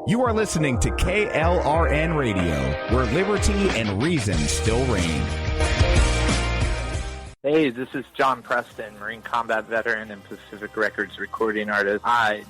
You are listening to KLRN Radio, where liberty and reason still reign. Hey, this is John Preston, Marine Combat Veteran and Pacific Records recording artist.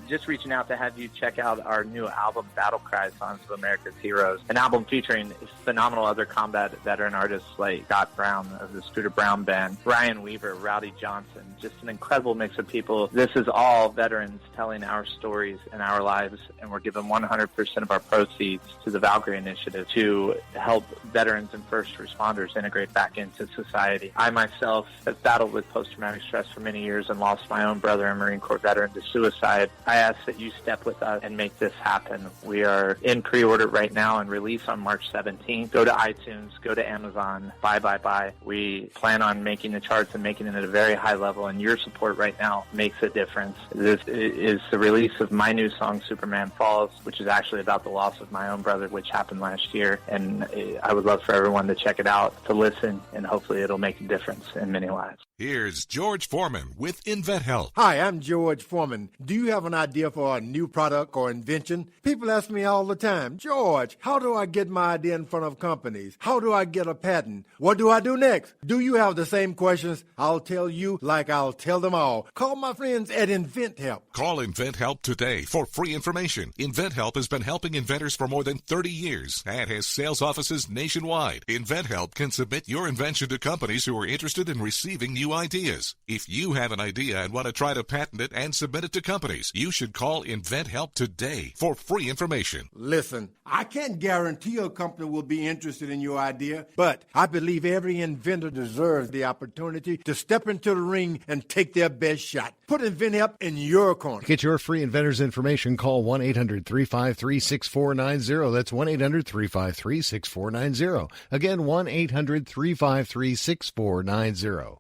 Just reaching out to have you check out our new album, Battle Cry, Songs of America's Heroes, an album featuring phenomenal other combat veteran artists like Scott Brown of the Scooter Brown Band, Ryan Weaver, Rowdy Johnson, just an incredible mix of people. This is all veterans telling our stories and our lives, and we're giving 100% of our proceeds to the Valkyrie Initiative to help veterans and first responders integrate back into society. I myself have battled with post-traumatic stress for many years and lost my own brother, a Marine Corps veteran, to suicide. I ask that you step with us and make this happen. We are in pre-order right now and release on March 17th. Go to iTunes, go to Amazon, buy. We plan on making the charts and making it at a very high level, and your support right now makes a difference. This is the release of my new song, Superman Falls, which is actually about the loss of my own brother, which happened last year, and I would love for everyone to check it out, to listen, and hopefully it'll make a difference in many lives. Here's George Foreman with InventHelp. Hi, I'm George Foreman. Do you have an idea for a new product or invention? People ask me all the time, George, how do I get my idea in front of companies? How do I get a patent? What do I do next? Do you have the same questions? I'll tell you like I'll tell them all. Call my friends at InventHelp. Call InventHelp today for free information. InventHelp has been helping inventors for more than 30 years and has sales offices nationwide. InventHelp can submit your invention to companies who are interested in receiving new ideas. If you have an idea and want to try to patent it and submit it to companies, you should call InventHelp today for free information. Listen, I can't guarantee a company will be interested in your idea, but I believe every inventor deserves the opportunity to step into the ring and take their best shot. Put InventHelp in your corner. Get your free inventor's information. Call 1-800-353-6490. That's 1-800-353-6490. Again, 1-800-353-6490.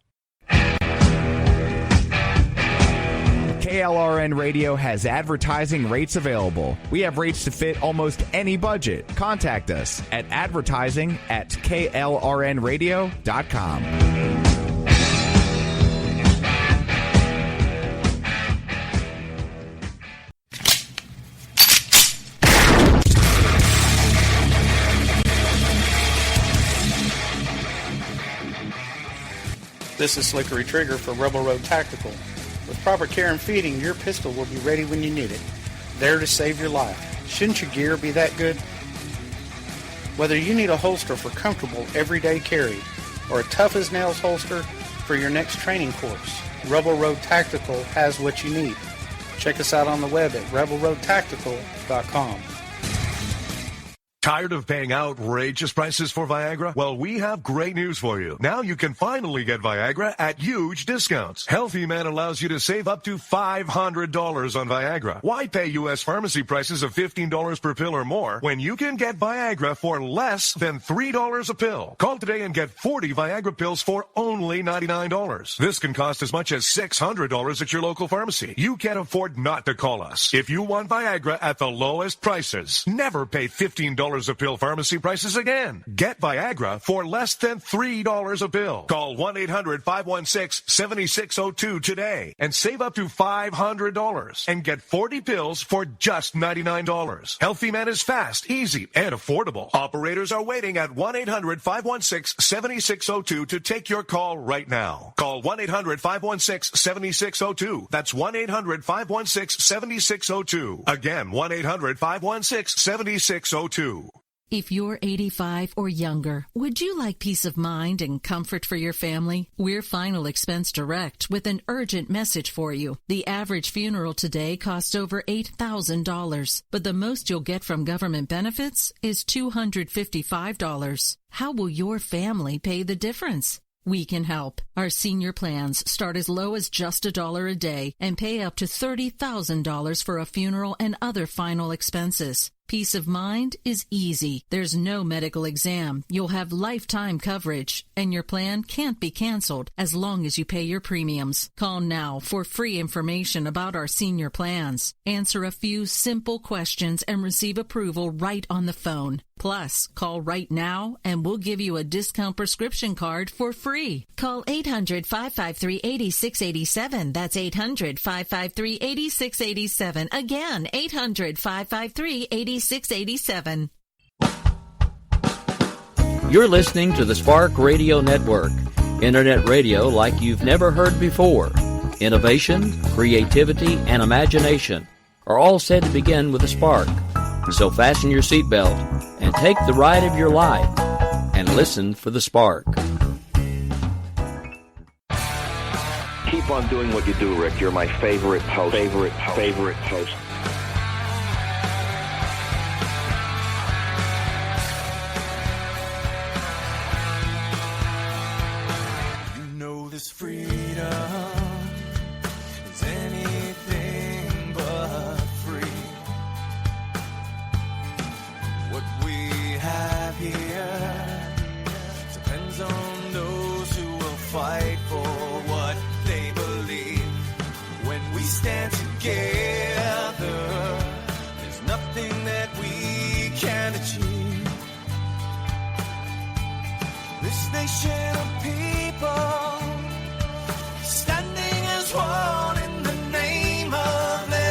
KLRN Radio has advertising rates available. We have rates to fit almost any budget. Contact us at advertising@klrnradio.com. This is Slickery Trigger for Rebel Road Tactical. With proper care and feeding, your pistol will be ready when you need it, there to save your life. Shouldn't your gear be that good? Whether you need a holster for comfortable everyday carry or a tough-as-nails holster for your next training course, Rebel Road Tactical has what you need. Check us out on the web at rebelroadtactical.com. Tired of paying outrageous prices for Viagra? Well, we have great news for you. Now you can finally get Viagra at huge discounts. Healthy Man allows you to save up to $500 on Viagra. Why pay U.S. pharmacy prices of $15 per pill or more when you can get Viagra for less than $3 a pill? Call today and get 40 Viagra pills for only $99. This can cost as much as $600 at your local pharmacy. You can't afford not to call us. If you want Viagra at the lowest prices, never pay $15 a pill pharmacy prices again. Get Viagra for less than $3 a pill. Call 1-800-516-7602 today and save up to $500 and get 40 pills for just $99. Healthy Man is fast, easy, and affordable. Operators are waiting at 1-800-516-7602 to take your call right now. Call 1-800-516-7602. That's 1-800-516-7602. Again, 1-800-516-7602. If you're 85 or younger, would you like peace of mind and comfort for your family? We're Final Expense Direct with an urgent message for you. The average funeral today costs over $8,000, but the most you'll get from government benefits is $255. How will your family pay the difference? We can help. Our senior plans start as low as just $1 a day and pay up to $30,000 for a funeral and other final expenses. Peace of mind is easy. There's no medical exam. You'll have lifetime coverage, and your plan can't be canceled as long as you pay your premiums. Call now for free information about our senior plans. Answer a few simple questions and receive approval right on the phone. Plus, call right now and we'll give you a discount prescription card for free. Call 800-553-8687. That's 800-553-8687. Again, 800-553-8687. You're listening to the Spark Radio Network, internet radio like you've never heard before. Innovation, creativity, and imagination are all said to begin with a spark. So fasten your seatbelt and take the ride of your life and listen for the spark. Keep on doing what you do, Rick. You're my favorite host. Favorite host. You know this freedom is anything but free. What we have here depends on those who will fight for what they believe. When we stand together, there's nothing that we can't achieve. This nation of people standing as one in the name of liberty.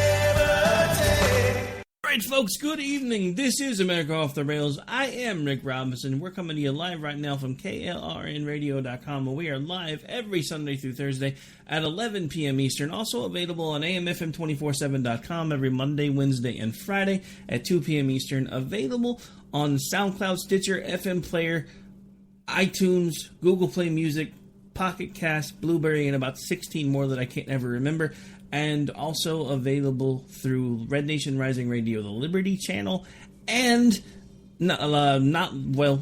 All right, folks, good evening. This is America Off the Rails. I am Rick Robinson. We're coming to you live right now from KLRNradio.com, where we are live every Sunday through Thursday at 11 p.m. Eastern. Also available on AMFM247.com every Monday, Wednesday, and Friday at 2 p.m. Eastern. Available on SoundCloud, Stitcher, FM Player, iTunes, Google Play Music, Pocket Cast, Blueberry, and about 16 more that I can't ever remember. And also available through Red Nation Rising Radio, the Liberty Channel, and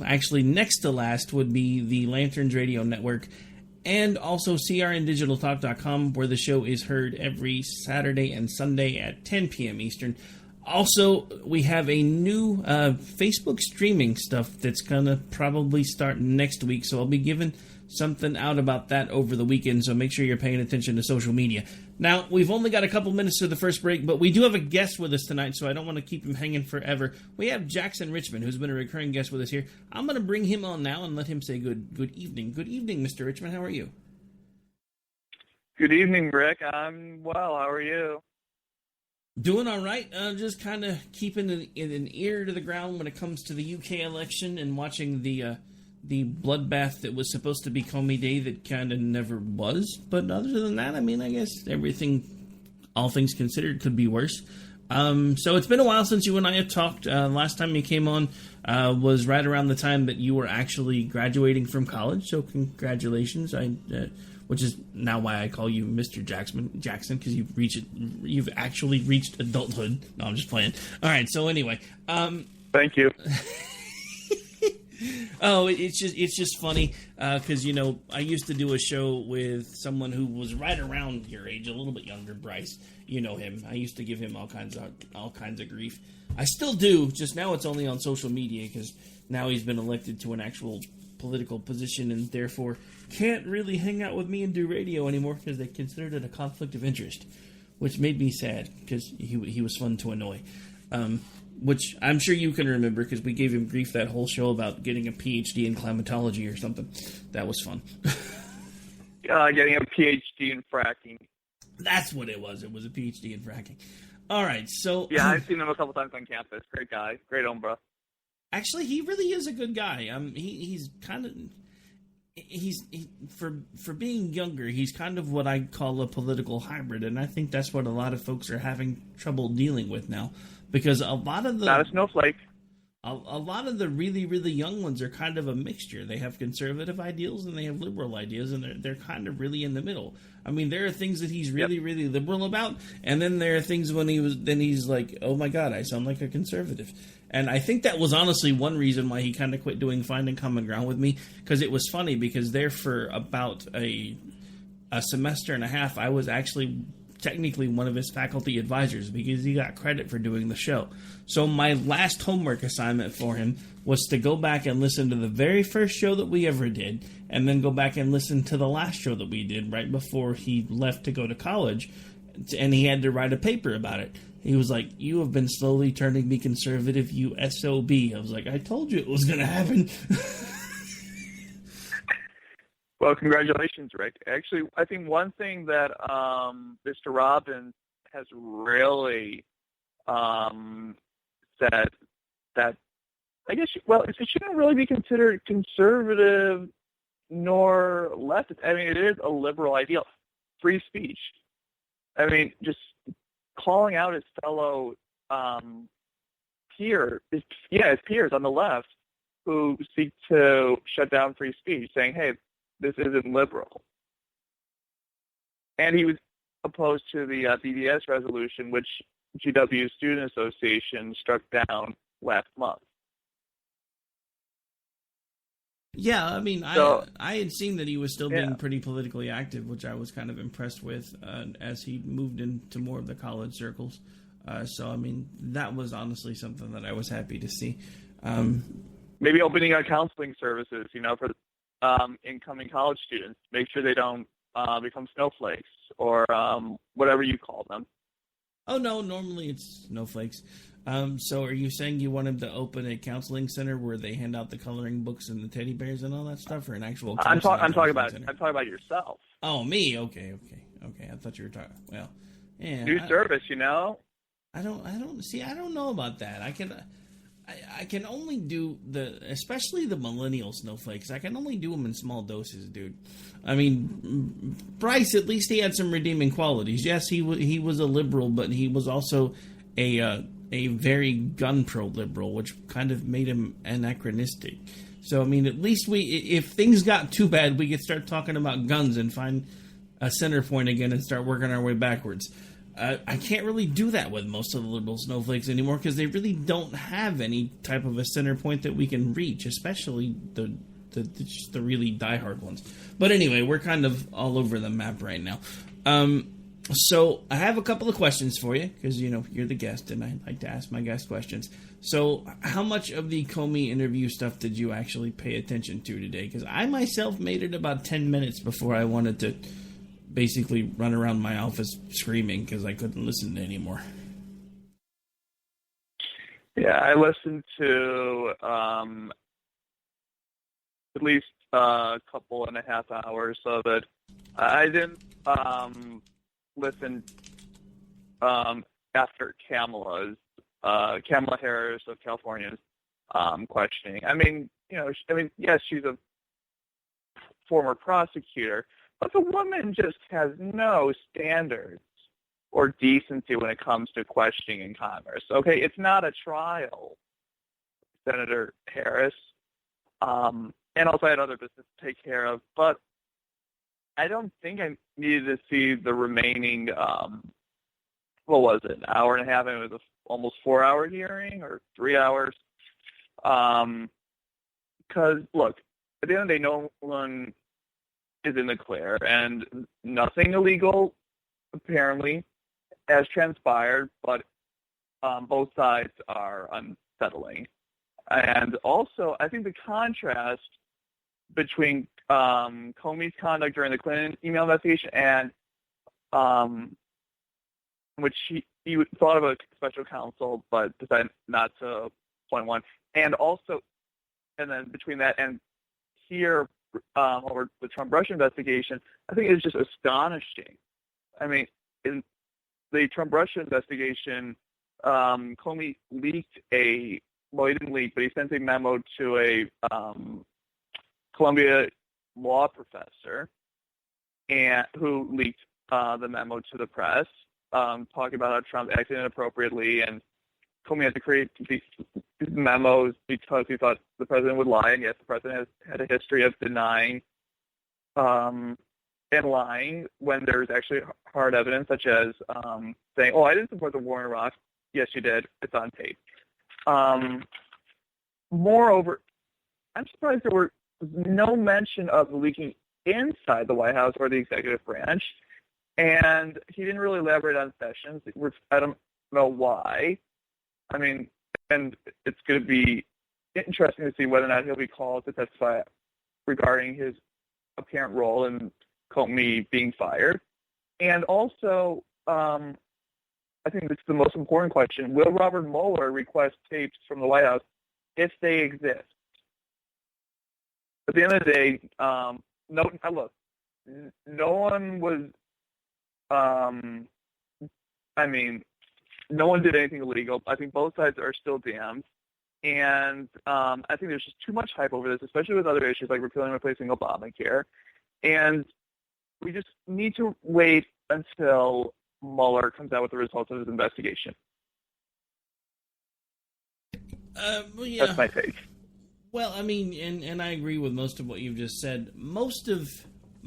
actually next to last would be the Lanterns Radio Network, and also crndigitaltalk.com, where the show is heard every Saturday and Sunday at 10 p.m. Eastern. Also, we have a new Facebook streaming stuff that's going to probably start next week, so I'll be giving something out about that over the weekend, so make sure you're paying attention to social media. Now, we've only got a couple minutes to the first break, but we do have a guest with us tonight, so I don't want to keep him hanging forever. We have Jackson Richman, who's been a recurring guest with us here. I'm going to bring him on now and let him say good evening. Good evening, Mr. Richman. How are you? Good evening, Rick. I'm well. How are you? Doing all right. Just kind of keeping an ear to the ground when it comes to the UK election and watching the bloodbath that was supposed to be Comey Day that kind of never was. But other than that, I mean, I guess everything, all things considered, could be worse. So it's been a while since you and I have talked. Last time you came on was right around the time that you were actually graduating from college. So congratulations. Which is now why I call you Mr. Jackson, because you've actually reached adulthood. No, I'm just playing. All right. So anyway, thank you. Oh, it's just funny because I used to do a show with someone who was right around your age, a little bit younger, Bryce. You know him. I used to give him all kinds of grief. I still do. Just now, it's only on social media because now he's been elected to an actual political position and therefore can't really hang out with me and do radio anymore because they considered it a conflict of interest, which made me sad because he was fun to annoy. Which I'm sure you can remember because we gave him grief that whole show about getting a PhD in climatology or something. That was fun. Getting a PhD in fracking. That's what it was. It was a PhD in fracking. All right, so... Yeah, I've seen him a couple times on campus. Great guy. Great hombre. Actually, he really is a good guy. He's kind of... For being younger, he's kind of what I call a political hybrid, and I think that's what a lot of folks are having trouble dealing with now. Because a lot of the... Not a snowflake. A lot of the really, really young ones are kind of a mixture. They have conservative ideals and they have liberal ideas, and they're kind of really in the middle. I mean, there are things that he's really, really liberal about, and then there are things when he's like, oh my God, I sound like a conservative. And I think that was honestly one reason why he kind of quit doing Finding Common Ground with me, because it was funny, because there for about a semester and a half, I was actually technically one of his faculty advisors because he got credit for doing the show. So my last homework assignment for him was to go back and listen to the very first show that we ever did, and then go back and listen to the last show that we did right before he left to go to college, and he had to write a paper about it. He was like, "You have been slowly turning me conservative, you SOB." I was like, "I told you it was going to happen." Well, congratulations, Rick. Actually, I think one thing that Mr. Robbins has really said that, I guess, it shouldn't really be considered conservative nor leftist. I mean, it is a liberal ideal. Free speech. I mean, just calling out his fellow his peers on the left who seek to shut down free speech, saying, hey, this isn't liberal. And he was opposed to the BDS resolution, which GW Student Association struck down last month. Yeah, I mean, I had seen that he was still being pretty politically active, which I was kind of impressed with as he moved into more of the college circles. So, I mean, that was honestly something that I was happy to see. Maybe opening up counseling services, for incoming college students. Make sure they don't become snowflakes or whatever you call them. Oh, no, normally it's snowflakes. So are you saying you want him to open a counseling center where they hand out the coloring books and the teddy bears and all that stuff, or an actual I'm talking about center? I'm talking about yourself. Oh, me? Okay. I thought you were talking. Well, yeah. New service, I don't know about that. I can only do especially the millennial snowflakes. I can only do them in small doses, dude. I mean, Bryce, at least he had some redeeming qualities. Yes, he was a liberal, but he was also a very gun pro liberal, which kind of made him anachronistic. So, I mean, at least if things got too bad, we could start talking about guns and find a center point again and start working our way backwards. I can't really do that with most of the liberal snowflakes anymore because they really don't have any type of a center point that we can reach, especially the really diehard ones. But anyway, we're kind of all over the map right now. So I have a couple of questions for you because, you're the guest and I like to ask my guest questions. So how much of the Comey interview stuff did you actually pay attention to today? Because I myself made it about 10 minutes before I wanted to basically run around my office screaming because I couldn't listen anymore. Yeah, I listened to at least a couple and a half hours of it. I didn't listen after Kamala Harris of California's questioning. I mean, yes, she's a former prosecutor, but the woman just has no standards or decency when it comes to questioning in Congress. Okay, it's not a trial, Senator Harris, and also I had other business to take care of, but I don't think I needed to see the remaining, what was it, an hour and a half, and it was almost 4-hour hearing, or 3 hours. Because, look, at the end of the day, no one is in the clear, and nothing illegal, apparently, has transpired, but both sides are unsettling. And also, I think the contrast between Comey's conduct during the Clinton email investigation and which he thought of a special counsel but decided not to appoint one, and then between that and here over the Trump-Russia investigation, I think it's just astonishing. I mean, in the Trump-Russia investigation, Comey leaked he didn't leak, but he sent a memo to a Columbia law professor and who leaked the memo to the press, talking about how Trump acted inappropriately, and Comey had to create these memos because he thought the president would lie, and yes, the president has had a history of denying and lying when there's actually hard evidence, such as saying, I didn't support the war in Iraq. Yes, you did. It's on tape. Moreover, I'm surprised there was no mention of the leaking inside the White House or the executive branch, and he didn't really elaborate on Sessions. I don't know why. I mean, and it's going to be interesting to see whether or not he'll be called to testify regarding his apparent role in Comey being fired. And also, I think this is the most important question. Will Robert Mueller request tapes from the White House if they exist? At the end of the day, no one was, no one did anything illegal. I think both sides are still damned. And I think there's just too much hype over this, especially with other issues like repealing and replacing Obamacare. And we just need to wait until Mueller comes out with the results of his investigation. Yeah. That's my take. Well, I mean, and I agree with most of what you've just said. Most of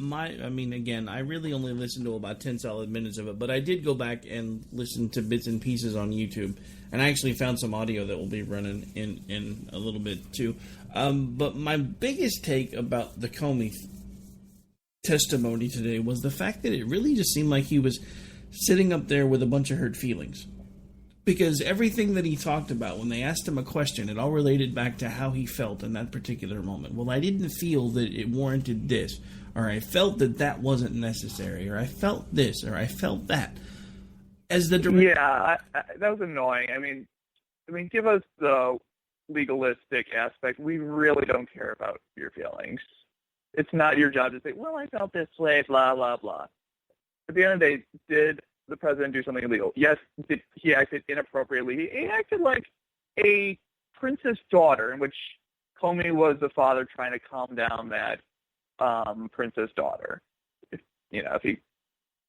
again, I really only listened to about 10 solid minutes of it, but I did go back and listen to bits and pieces on YouTube, and I actually found some audio that will be running in a little bit too. But my biggest take about the Comey testimony today was the fact that it really just seemed like he was sitting up there with a bunch of hurt feelings. Because everything that he talked about, when they asked him a question, it all related back to how he felt in that particular moment. Well, I didn't feel that it warranted this, or I felt that that wasn't necessary, or I felt this, or I felt that. As the director, yeah, that was annoying. I mean, give us the legalistic aspect. We really don't care about your feelings. It's not your job to say, well, I felt this way, blah, blah, blah. At the end of the day, did the president do something illegal? Yes, he acted inappropriately. He acted like a princess daughter, in which Comey was the father trying to calm down that princess daughter, if you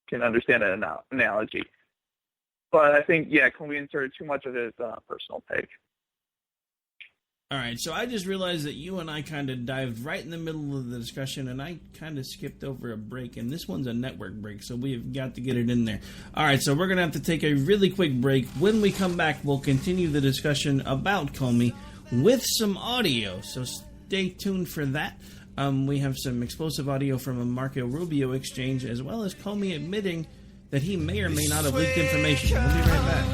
can understand an analogy. But I think, Comey inserted too much of his personal take. All right, so I just realized that you and I kind of dived right in the middle of the discussion, and I kind of skipped over a break, and this one's a network break, so we've got to get it in there. All right, so we're going to have to take a really quick break. When we come back, we'll continue the discussion about Comey with some audio, so stay tuned for that. We have some explosive audio from a Marco Rubio exchange, as well as Comey admitting that he may or may not have leaked information. We'll be right back.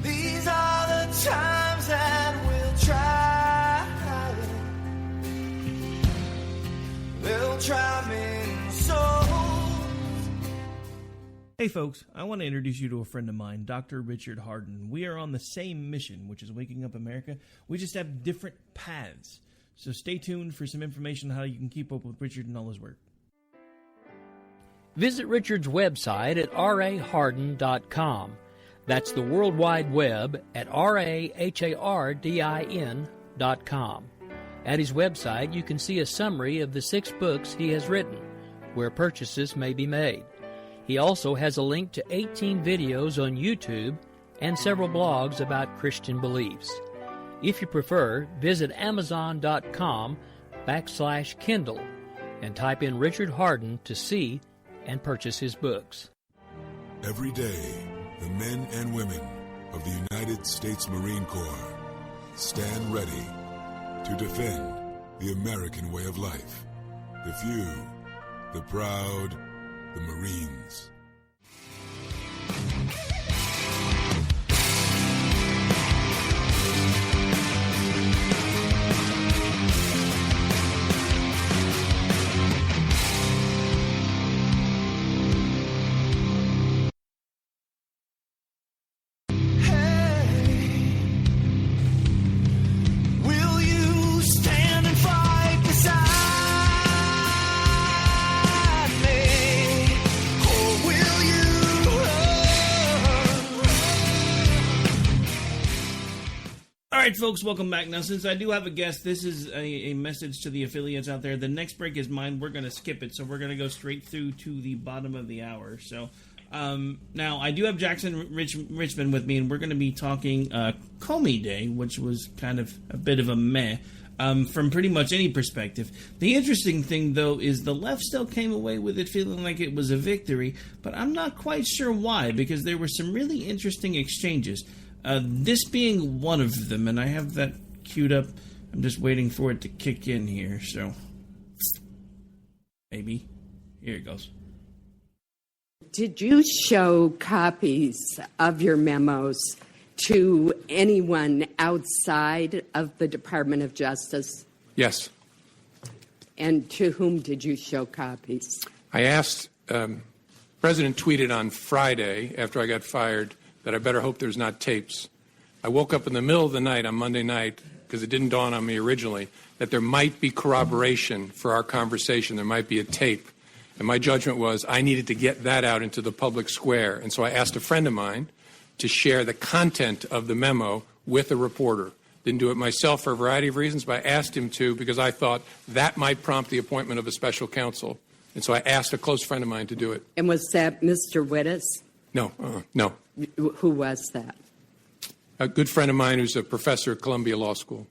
These are the times that we'll try. They'll try many souls. Hey folks, I want to introduce you to a friend of mine, Dr. Richard Harden. We are on the same mission, which is waking up America. We just have different paths. So stay tuned for some information on how you can keep up with Richard and all his work. Visit Richard's website at raharden.com. That's the World Wide Web at RAHARDIN.com. At his website, you can see a summary of the 6 books he has written, where purchases may be made. He also has a link to 18 videos on YouTube and several blogs about Christian beliefs. If you prefer, visit Amazon.com/Kindle and type in Richard Harden to see and purchase his books. Every day, the men and women of the United States Marine Corps stand ready to defend the American way of life. The few, the proud, the Marines. All right, folks, welcome back. Now, since I do have a guest, this is a message to the affiliates out there. The next break is mine. We're going to skip it, so we're going to go straight through to the bottom of the hour. So, now, I do have Jackson Richman with me, and we're going to be talking Comey Day, which was kind of a bit of a meh from pretty much any perspective. The interesting thing, though, is the left still came away with it feeling like it was a victory, but I'm not quite sure why, because there were some really interesting exchanges. This being one of them, and I have that queued up. I'm just waiting for it to kick in here, so maybe. Here it goes. Did you show copies of your memos to anyone outside of the Department of Justice? Yes. And to whom did you show copies? I asked, President tweeted on Friday after I got fired that I better hope there's not tapes. I woke up in the middle of the night on Monday night, because it didn't dawn on me originally, that there might be corroboration for our conversation. There might be a tape. And my judgment was I needed to get that out into the public square. And so I asked a friend of mine to share the content of the memo with a reporter. Didn't do it myself for a variety of reasons, but I asked him to because I thought that might prompt the appointment of a special counsel. And so I asked a close friend of mine to do it. And was that Mr. Wittes? No, no. Who was that? A good friend of mine who's a professor at Columbia Law School.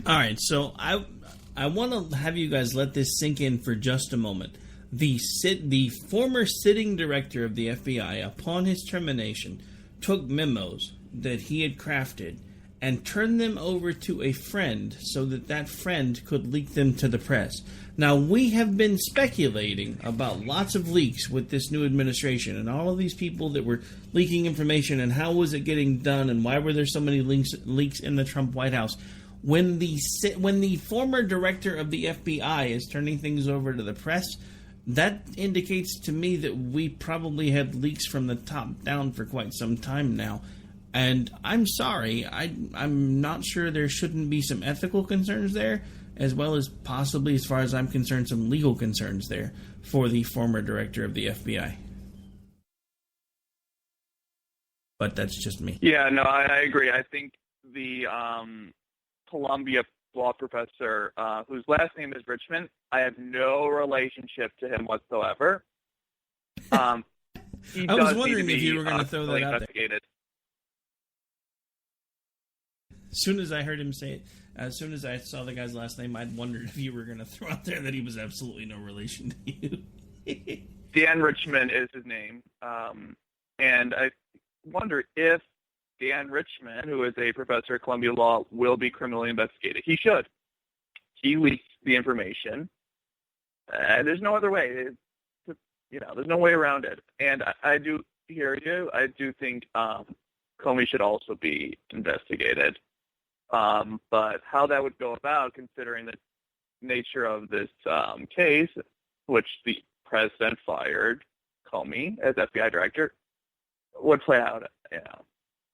All right, so I want to have you guys let this sink in for just a moment. The former sitting director of the FBI, upon his termination, took memos that he had crafted and turned them over to a friend so that that friend could leak them to the press. Now, we have been speculating about lots of leaks with this new administration and all of these people that were leaking information and how was it getting done and why were there so many leaks in the Trump White House. When the former director of the FBI is turning things over to the press, that indicates to me that we probably had leaks from the top down for quite some time now. And I'm sorry, I'm not sure there shouldn't be some ethical concerns there, as well as possibly, as far as I'm concerned, some legal concerns there for the former director of the FBI. But that's just me. Yeah, no, I agree. I think the Columbia law professor, whose last name is Richman, I have no relationship to him whatsoever. I was wondering if you were going to throw that out there. As soon as I heard him say it, as soon as I saw the guy's last name, I'd wondered if you were going to throw out there that he was absolutely no relation to you. Dan Richman is his name. And I wonder if Dan Richman, who is a professor at Columbia Law, will be criminally investigated. He should. He leaked the information. There's no other way. There's no way around it. And I do hear you. I do think Comey should also be investigated. But how that would go about, considering the nature of this case, which the president fired Comey as FBI director, would play out.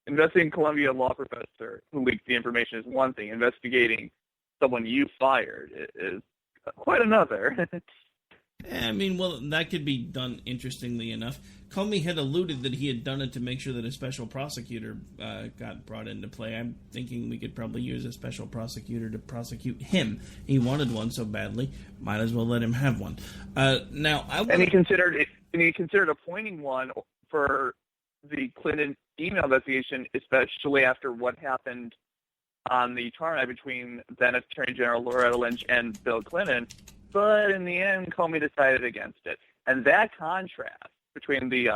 Investigating Columbia law professor who leaked the information is one thing. Investigating someone you fired is quite another. Well, that could be done interestingly enough. Comey had alluded that he had done it to make sure that a special prosecutor got brought into play. I'm thinking we could probably use a special prosecutor to prosecute him. He wanted one so badly, might as well let him have one. He considered appointing one for the Clinton email investigation, especially after what happened on the tarmac between then Attorney General Loretta Lynch and Bill Clinton. But in the end, Comey decided against it. And that contrast between the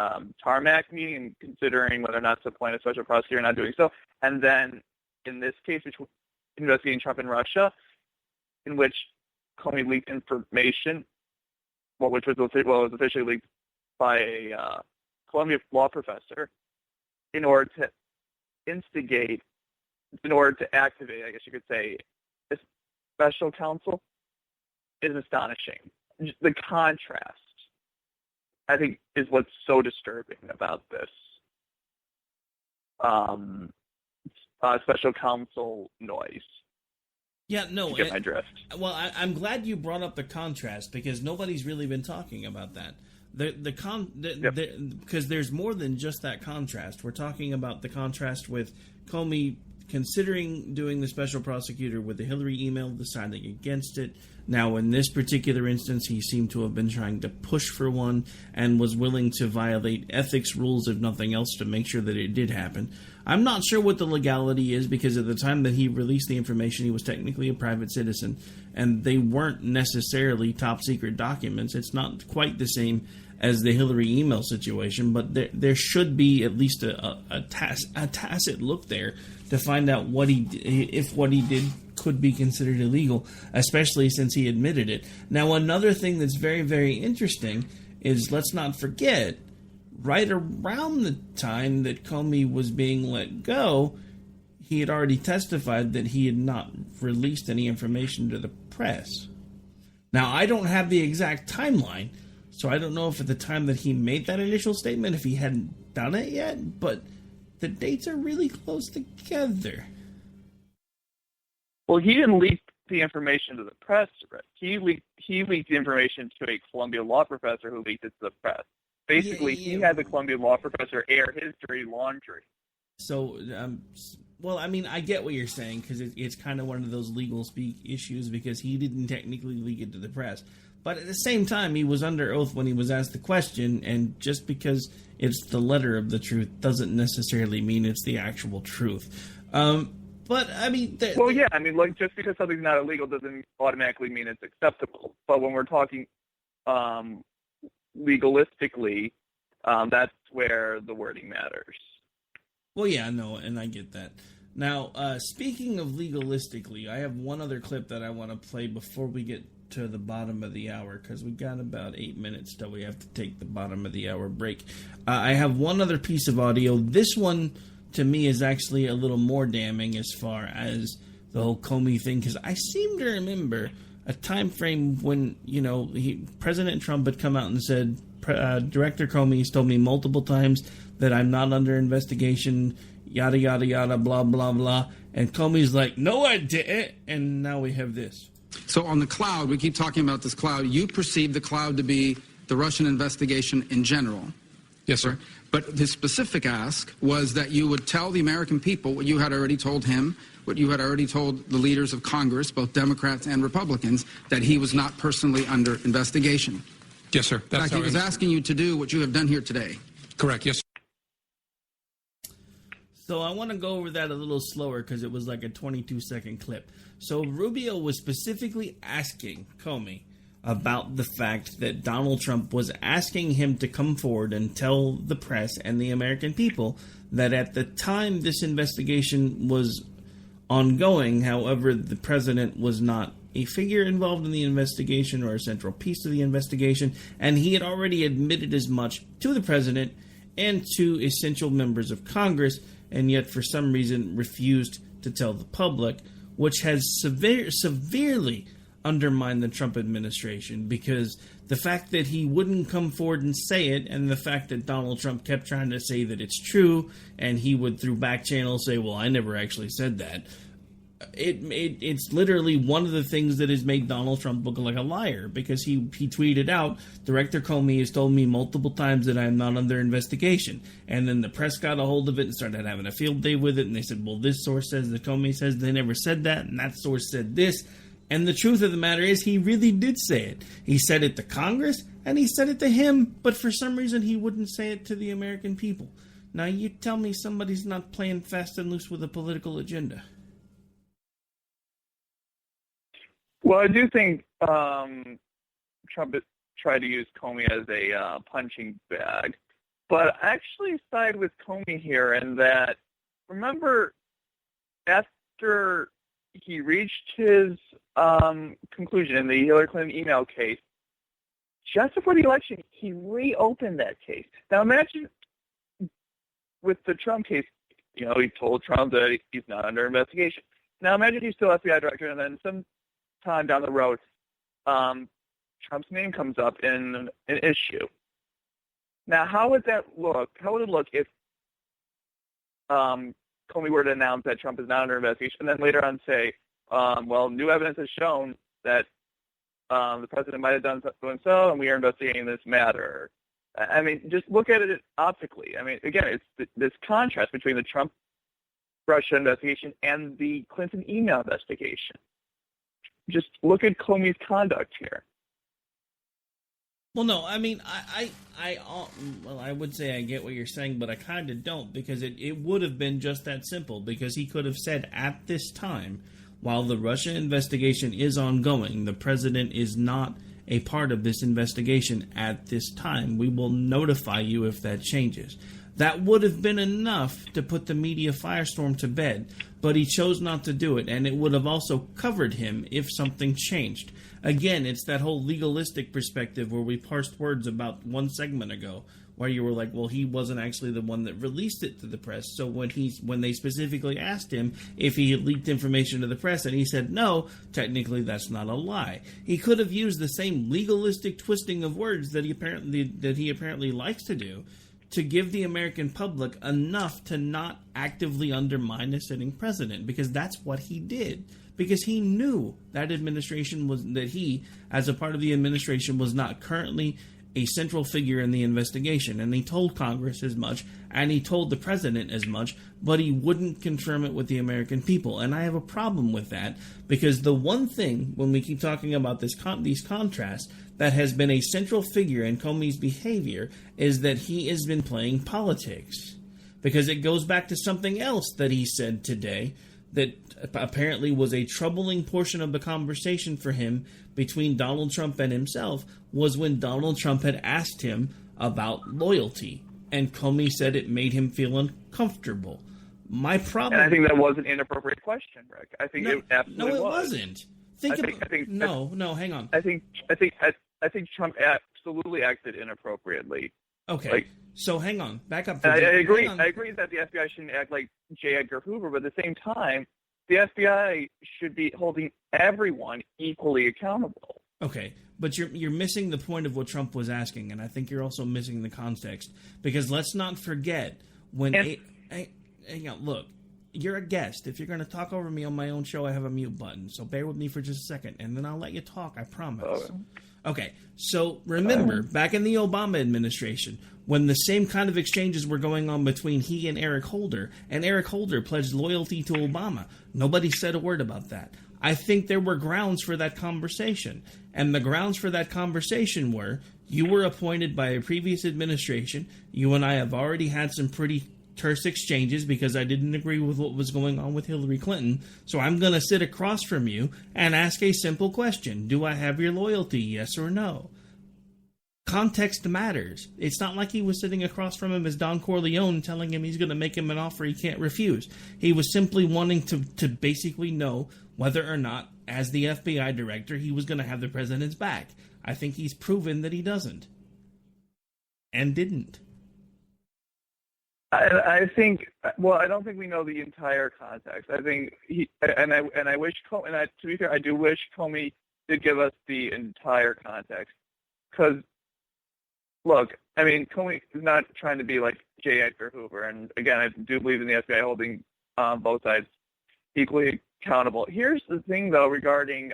tarmac meeting, considering whether or not to appoint a special prosecutor, not doing so, and then in this case, investigating Trump and Russia, in which Comey leaked information, which was officially leaked by a Columbia law professor, in order to activate, I guess you could say, a special counsel, is astonishing. The contrast, I think, is what's so disturbing about this special counsel noise. Yeah, no. You get my drift. Well, I'm glad you brought up the contrast because nobody's really been talking about that. Because there's more than just that contrast. We're talking about the contrast with Comey considering doing the special prosecutor with the Hillary email, deciding against it. Now, in this particular instance, he seemed to have been trying to push for one and was willing to violate ethics rules, if nothing else, to make sure that it did happen. I'm not sure what the legality is because at the time that he released the information, he was technically a private citizen, and they weren't necessarily top-secret documents. It's not quite the same as the Hillary email situation, but there should be at least a tacit look there to find out if what he did could be considered illegal, especially since he admitted it. Now, another thing that's very, very interesting is, let's not forget, right around the time that Comey was being let go, he had already testified that he had not released any information to the press. Now, I don't have the exact timeline, so I don't know if at the time that he made that initial statement, if he hadn't done it yet, but the dates are really close together. Well, he didn't leak the information to the press. He leaked the information to a Columbia law professor who leaked it to the press. Basically, he had the Columbia law professor air his dirty laundry. So, well, I mean, I get what you're saying, because it's kind of one of those legal speak issues, because he didn't technically leak it to the press. But at the same time, he was under oath when he was asked the question, and just because it's the letter of the truth doesn't necessarily mean it's the actual truth. But, I mean... Well, yeah, I mean, like, just because something's not illegal doesn't automatically mean it's acceptable. But when we're talking legalistically, that's where the wording matters. Well, yeah, no, and I get that. Now, speaking of legalistically, I have one other clip that I want to play before we get to the bottom of the hour, because we've got about 8 minutes till we have to take the bottom of the hour break. I have one other piece of audio. This one, to me, is actually a little more damning as far as the whole Comey thing, because I seem to remember a time frame when, you know, President Trump had come out and said, Director Comey has told me multiple times that I'm not under investigation, yada, yada, yada, blah, blah, blah. And Comey's like, no, I didn't. And now we have this. So on the cloud, we keep talking about this cloud. You perceive the cloud to be the Russian investigation in general. Yes, sir. But his specific ask was that you would tell the American people what you had already told him, what you had already told the leaders of Congress, both Democrats and Republicans, that he was not personally under investigation. Yes, sir. That's he was asking you to do what you have done here today. Correct, yes, sir. So I want to go over that a little slower because it was like a 22-second clip. So Rubio was specifically asking Comey about the fact that Donald Trump was asking him to come forward and tell the press and the American people that at the time this investigation was ongoing, however, the president was not a figure involved in the investigation or a central piece of the investigation, and he had already admitted as much to the president and to essential members of Congress, and yet for some reason refused to tell the public, which has severely undermined the Trump administration, because the fact that he wouldn't come forward and say it, and the fact that Donald Trump kept trying to say that it's true, and he would through back channels say, well, I never actually said that, it's literally one of the things that has made Donald Trump look like a liar, because he tweeted out, Director Comey has told me multiple times that I'm not under investigation. And then the press got a hold of it and started having a field day with it, and they said, well, this source says that Comey says they never said that, and that source said this. And the truth of the matter is, he really did say it. He said it to Congress, and he said it to him, but for some reason he wouldn't say it to the American people. Now you tell me somebody's not playing fast and loose with a political agenda. Well, I do think Trump tried to use Comey as a punching bag, but I actually side with Comey here in that, remember, after he reached his conclusion in the Hillary Clinton email case, just before the election, he reopened that case. Now imagine with the Trump case, you know, he told Trump that he's not under investigation. Now imagine he's still FBI director, and then some time down the road, Trump's name comes up in an issue. Now, how would that look? How would it look if Comey were to announce that Trump is not under investigation, and then later on say, well, new evidence has shown that the president might have done so, and we are investigating this matter. I mean, just look at it optically. I mean, again, it's this contrast between the Trump-Russia investigation and the Clinton email investigation. Just look at Comey's conduct here. Well, no, I mean, I would say I get what you're saying, but I kind of don't, because it would have been just that simple, because he could have said at this time, while the Russia investigation is ongoing, the president is not a part of this investigation at this time. We will notify you if that changes. That would have been enough to put the media firestorm to bed, but he chose not to do it, and it would have also covered him if something changed. Again, it's that whole legalistic perspective where we parsed words about one segment ago, where you were like, well, he wasn't actually the one that released it to the press. So when they specifically asked him if he had leaked information to the press and he said no, technically that's not a lie. He could have used the same legalistic twisting of words that he apparently likes to do to give the American public enough to not actively undermine a sitting president, because that's what he did. Because he knew that he, as a part of the administration, was not currently a central figure in the investigation. And he told Congress as much, and he told the president as much, but he wouldn't confirm it with the American people. And I have a problem with that, because the one thing, when we keep talking about these contrasts, that has been a central figure in Comey's behavior is that he has been playing politics. Because it goes back to something else that he said today that apparently was a troubling portion of the conversation for him between Donald Trump and himself, was when Donald Trump had asked him about loyalty. And Comey said it made him feel uncomfortable. My problem... And I think that was an inappropriate question, Rick. I think it absolutely was. No, it wasn't. Hang on. I think Trump absolutely acted inappropriately. Okay, so hang on. Back up. I agree. I agree that the FBI shouldn't act like J. Edgar Hoover, but at the same time, the FBI should be holding everyone equally accountable. Okay, but you're missing the point of what Trump was asking, and I think you're also missing the context, because let's not forget when hang on, look, you're a guest. If you're going to talk over me on my own show, I have a mute button, so bear with me for just a second, and then I'll let you talk, I promise. Okay, so remember, back in the Obama administration, when the same kind of exchanges were going on between he and Eric Holder pledged loyalty to Obama, nobody said a word about that. I think there were grounds for that conversation, and the grounds for that conversation were, you were appointed by a previous administration, you and I have already had some pretty terse exchanges because I didn't agree with what was going on with Hillary Clinton, so I'm going to sit across from you and ask a simple question. Do I have your loyalty, yes or no? Context matters. It's not like he was sitting across from him as Don Corleone telling him he's going to make him an offer he can't refuse. He was simply wanting to basically know whether or not, as the FBI director, he was going to have the president's back. I think he's proven that he doesn't. And didn't. I think. Well, I don't think we know the entire context. I think I wish Comey. And to be fair, I do wish Comey did give us the entire context. Because, look, I mean, Comey is not trying to be like J. Edgar Hoover, and again, I do believe in the FBI holding both sides equally accountable. Here's the thing, though, regarding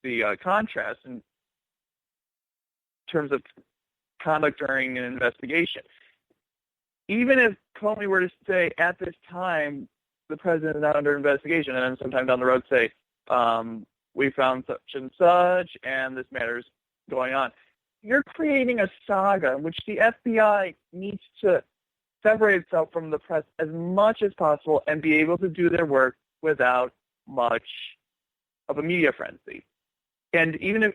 the contrast in terms of conduct during an investigation. Even if Comey were to say, at this time, the president is not under investigation, and then sometime down the road say, we found such and such, and this matter is going on, you're creating a saga in which the FBI needs to separate itself from the press as much as possible and be able to do their work without much of a media frenzy. And even if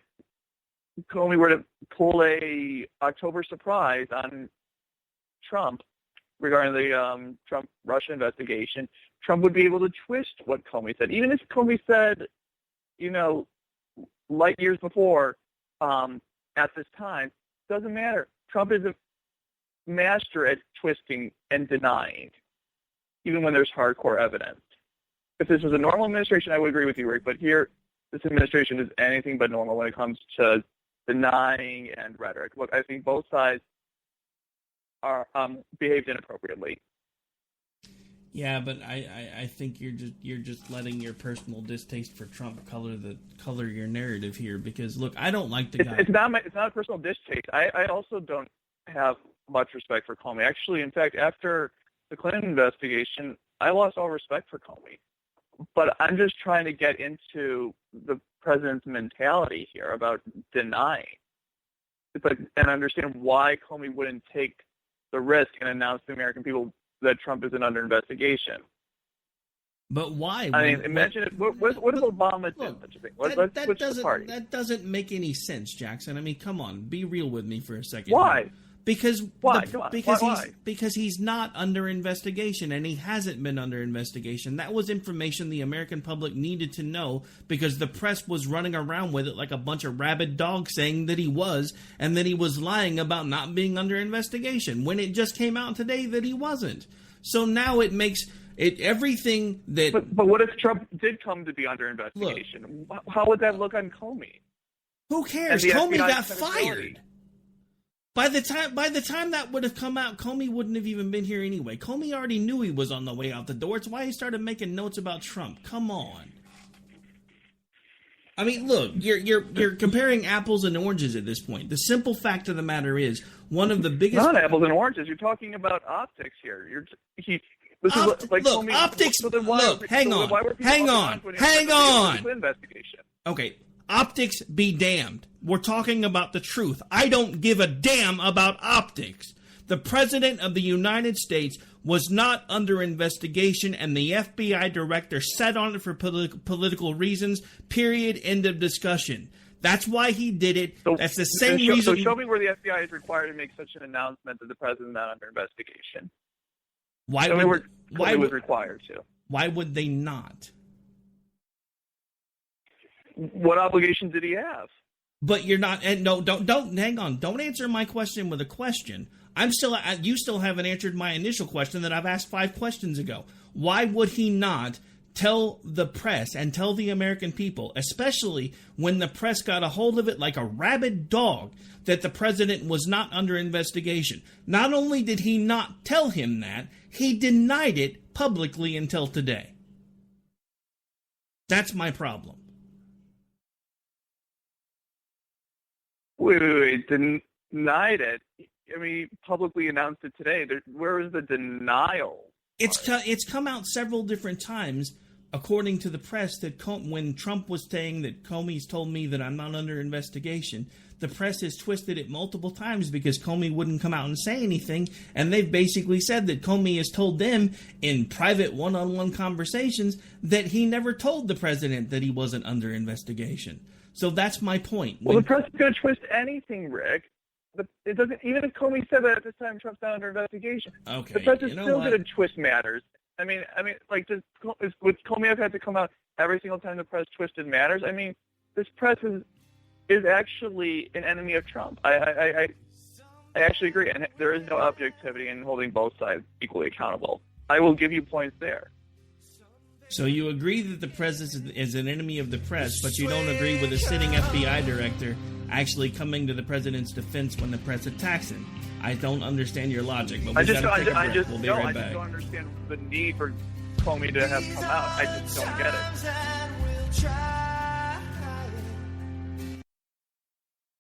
Comey were to pull a October surprise on Trump regarding the Trump-Russia investigation, Trump would be able to twist what Comey said. Even if Comey said, light years before, at this time, doesn't matter. Trump is a master at twisting and denying, even when there's hardcore evidence. If this was a normal administration, I would agree with you, Rick, but here, this administration is anything but normal when it comes to denying and rhetoric. Look, I think both sides are behaved inappropriately. Yeah, but I think you're just letting your personal distaste for Trump color your narrative here, because look, I don't like the guy. It's not a personal distaste. I also don't have much respect for Comey. Actually, in fact, after the Clinton investigation, I lost all respect for Comey. But I'm just trying to get into the president's mentality here about denying, and understand why Comey wouldn't take the risk and announce to the American people that Trump isn't under investigation. But why? I mean, imagine it. What if Obama did such a thing? Let's switch the party. That doesn't make any sense, Jackson. I mean, come on, be real with me for a second. Why? Because Why? Because he's not under investigation, and he hasn't been under investigation. That was information the American public needed to know because the press was running around with it like a bunch of rabid dogs saying that he was, and that he was lying about not being under investigation when it just came out today that he wasn't. So now it makes it everything that... But what if Trump did come to be under investigation? How would that look on Comey? Who cares? Comey got fired. By the time that would have come out, Comey wouldn't have even been here anyway. Comey already knew he was on the way out the door. It's why he started making notes about Trump. Come on. I mean, look, you're comparing apples and oranges at this point. The simple fact of the matter is, one of the biggest... Not apples and oranges. You're talking about optics here. Optics... Look, hang on. Okay. Optics be damned. We're talking about the truth. I don't give a damn about optics. The President of the United States was not under investigation, and the FBI director sat on it for political reasons, period, end of discussion. That's why he did it. That's the same reason... So show me where the FBI is required to make such an announcement that the President is not under investigation. Why was required to. Why would they not? What obligation did he have? But you're not, and no, don't hang on. Don't answer my question with a question. You still haven't answered my initial question that I've asked 5 questions ago. Why would he not tell the press and tell the American people, especially when the press got a hold of it like a rabid dog, that the president was not under investigation? Not only did he not tell him that, he denied it publicly until today. That's my problem. Wait, denied it? I mean, he publicly announced it today. Where is the denial? It's come out several different times, according to the press, that when Trump was saying that Comey's told me that I'm not under investigation, the press has twisted it multiple times because Comey wouldn't come out and say anything, and they've basically said that Comey has told them in private one-on-one conversations that he never told the president that he wasn't under investigation. So that's my point. Well, the press is going to twist anything, Rick. It doesn't. Even if Comey said that at this time, Trump's not under investigation. Okay. The press is still going to twist matters. I mean, like, would Comey have had to come out every single time the press twisted matters? I mean, this press is actually an enemy of Trump. I actually agree, and there is no objectivity in holding both sides equally accountable. I will give you points there. So you agree that the press is an enemy of the press, but you don't agree with a sitting FBI director actually coming to the president's defense when the press attacks him. I don't understand your logic, but we'll be right back. I just don't understand the need for Comey to have come out. I just don't get it.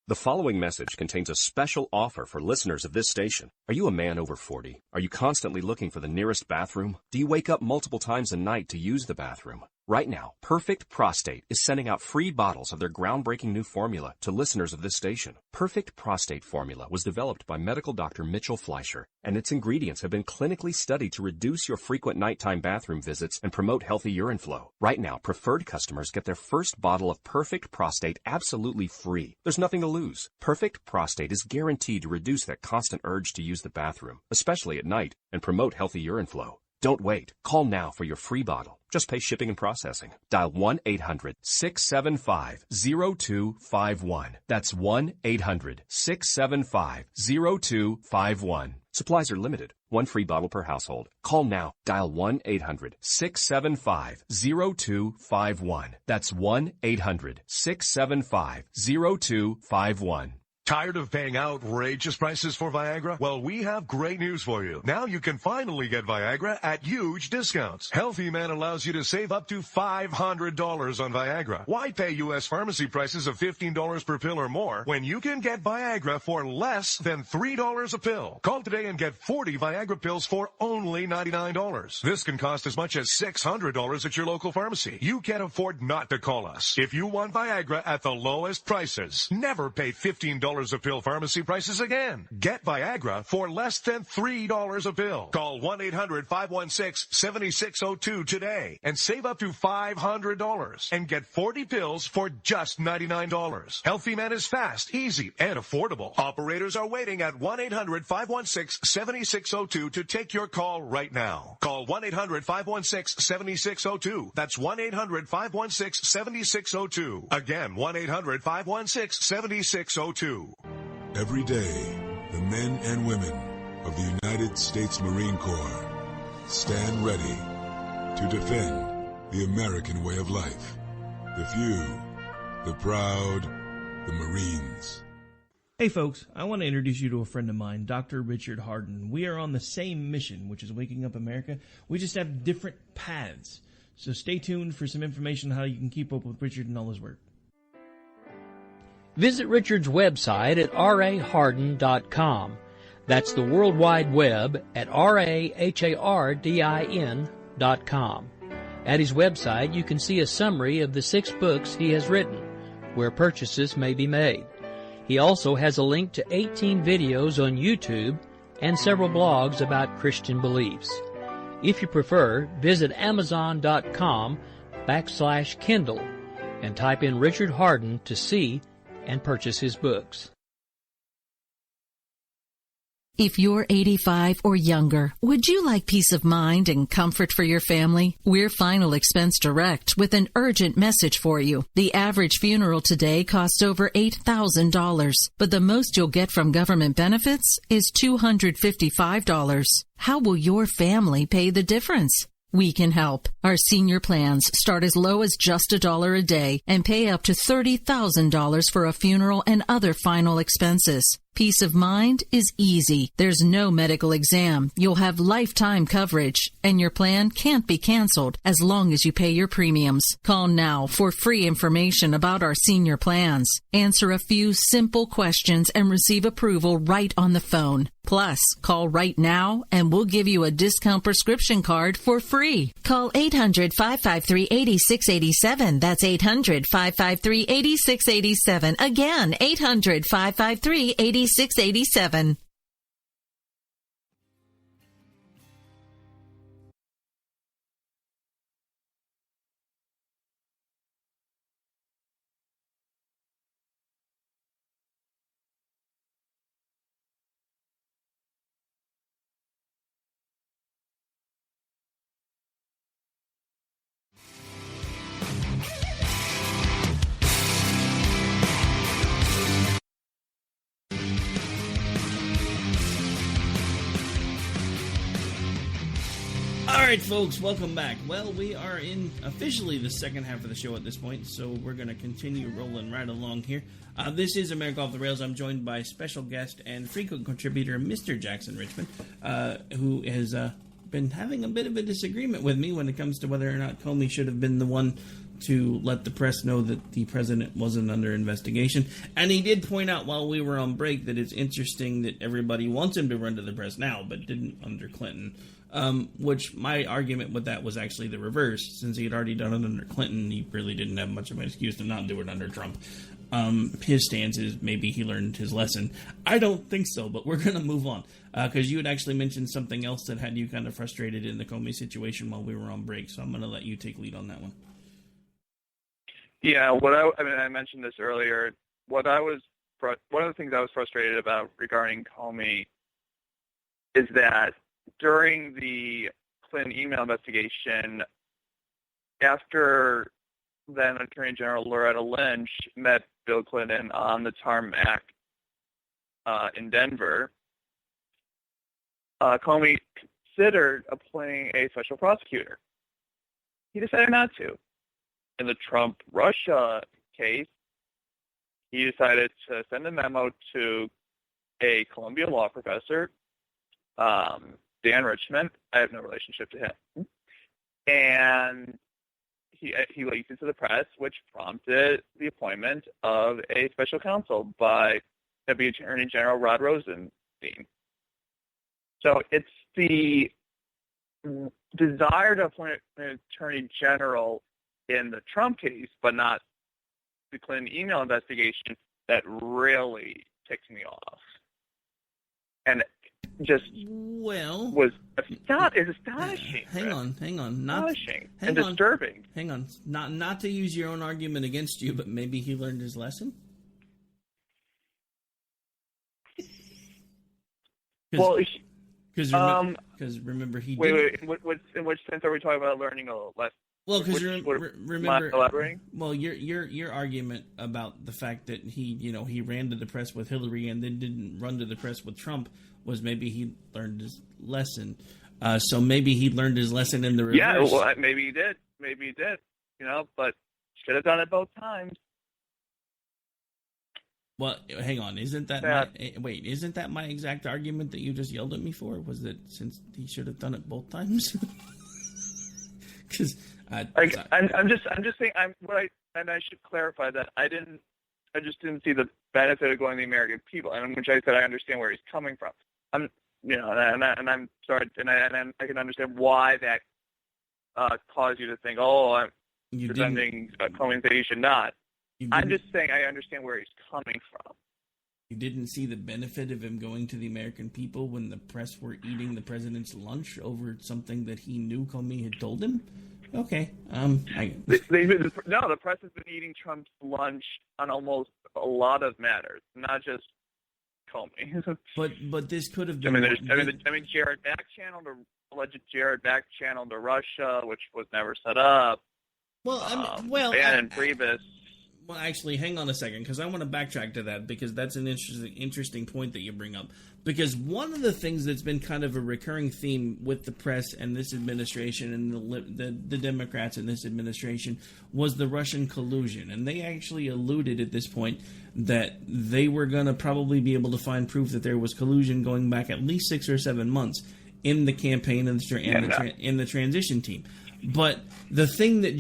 The following message contains a special offer for listeners of this station. Are you a man over 40? Are you constantly looking for the nearest bathroom? Do you wake up multiple times a night to use the bathroom? Right now, Perfect Prostate is sending out free bottles of their groundbreaking new formula to listeners of this station. Perfect Prostate Formula was developed by medical doctor Mitchell Fleischer, and its ingredients have been clinically studied to reduce your frequent nighttime bathroom visits and promote healthy urine flow. Right now, preferred customers get their first bottle of Perfect Prostate absolutely free. There's nothing to lose. Perfect Prostate is guaranteed to reduce that constant urge to use the bathroom, especially at night, and promote healthy urine flow. Don't wait. Call now for your free bottle. Just pay shipping and processing. Dial 1-800-675-0251. That's 1-800-675-0251. Supplies are limited. One free bottle per household. Call now. Dial 1-800-675-0251. That's 1-800-675-0251. Tired of paying outrageous prices for Viagra? Well, we have great news for you. Now you can finally get Viagra at huge discounts. Healthy Man allows you to save up to $500 on Viagra. Why pay U.S. pharmacy prices of $15 per pill or more when you can get Viagra for less than $3 a pill? Call today and get 40 Viagra pills for only $99. This can cost as much as $600 at your local pharmacy. You can't afford not to call us. If you want Viagra at the lowest prices, never pay $15 $3 a pill pharmacy prices again. Get Viagra for less than $3 a pill. Call 1-800-516-7602 today and save up to $500 and get 40 pills for just $99. Healthy Man is fast, easy, and affordable. Operators are waiting at 1-800-516-7602 to take your call right now. Call 1-800-516-7602. That's 1-800-516-7602. Again, 1-800-516-7602. Every day, the men and women of the United States Marine Corps stand ready to defend the American way of life. The few, the proud, the Marines. Hey folks, I want to introduce you to a friend of mine, Dr. Richard Harden. We are on the same mission, which is waking up America. We just have different paths. So stay tuned for some information on how you can keep up with Richard and all his work. Visit Richard's website at raharden.com. That's the World Wide Web at RAHARDIN.com. At his website, you can see a summary of the 6 books he has written, where purchases may be made. He also has a link to 18 videos on YouTube and several blogs about Christian beliefs. If you prefer, visit Amazon.com/Kindle and type in Richard Harden to see and purchase his books. If you're 85 or younger, would you like peace of mind and comfort for your family? We're Final Expense Direct with an urgent message for you. The average funeral today costs over $8,000, but the most you'll get from government benefits is $255. How will your family pay the difference? We can help. Our senior plans start as low as just $1 a day and pay up to $30,000 for a funeral and other final expenses. Peace of mind is easy. There's no medical exam. You'll have lifetime coverage, and your plan can't be canceled as long as you pay your premiums. Call now for free information about our senior plans. Answer a few simple questions and receive approval right on the phone. Plus, call right now and we'll give you a discount prescription card for free. Call 800-553-8687. That's 800-553-8687. Again, 800-553-8687. 687. All right, folks, welcome back. Well, we are in officially the second half of the show at this point, so we're going to continue rolling right along here. This is America Off the Rails. I'm joined by special guest and frequent contributor, Mr. Jackson Richman, who has been having a bit of a disagreement with me when it comes to whether or not Comey should have been the one to let the press know that the president wasn't under investigation. And he did point out while we were on break that it's interesting that everybody wants him to run to the press now, but didn't under Clinton. Which my argument with that was actually the reverse. Since he had already done it under Clinton, he really didn't have much of an excuse to not do it under Trump. His stance is maybe he learned his lesson. I don't think so, but we're going to move on. Because you had actually mentioned something else that had you kind of frustrated in the Comey situation while we were on break. So I'm going to let you take lead on that one. Yeah, I mentioned this earlier. One of the things I was frustrated about regarding Comey is that during the Clinton email investigation, after then Attorney General Loretta Lynch met Bill Clinton on the tarmac in Denver, Comey considered appointing a special prosecutor. He decided not to. In the Trump-Russia case, he decided to send a memo to a Columbia law professor, Dan Richman. I have no relationship to him. And he leaked it to the press, which prompted the appointment of a special counsel by Deputy Attorney General Rod Rosenstein. So it's the desire to appoint an attorney general in the Trump case, but not the Clinton email investigation, that really ticked me off. And just was astonishing. Hang on. Astonishing and disturbing. Hang on. Not to use your own argument against you, but maybe he learned his lesson? Because remember he Wait, in which sense are we talking about learning a lesson? Well, because remember, elaborating? Well, your argument about the fact that he ran to the press with Hillary and then didn't run to the press with Trump was maybe he learned his lesson. So maybe he learned his lesson in the reverse. Yeah, well, maybe he did. But should have done it both times. Well, hang on. Isn't that my exact argument that you just yelled at me for? Was that since he should have done it both times? Because I'm just saying. I should clarify that I just didn't see the benefit of going to the American people, and which I said I understand where he's coming from. I'm sorry, and I can understand why that caused you to think, I'm defending colonization, not. I'm just saying I understand where he's coming from. You didn't see the benefit of him going to the American people when the press were eating the president's lunch over something that he knew Comey had told him? Okay. The press has been eating Trump's lunch on almost a lot of matters, not just Comey. But this could have been. Jared alleged Jared back channel to Russia, which was never set up. And Priebus. Well, actually, hang on a second, because I want to backtrack to that, because that's an interesting point that you bring up. Because one of the things that's been kind of a recurring theme with the press and this administration and the Democrats in this administration was the Russian collusion. And they actually alluded at this point that they were going to probably be able to find proof that there was collusion going back at least 6 or 7 months in the campaign and in the transition team. But the thing that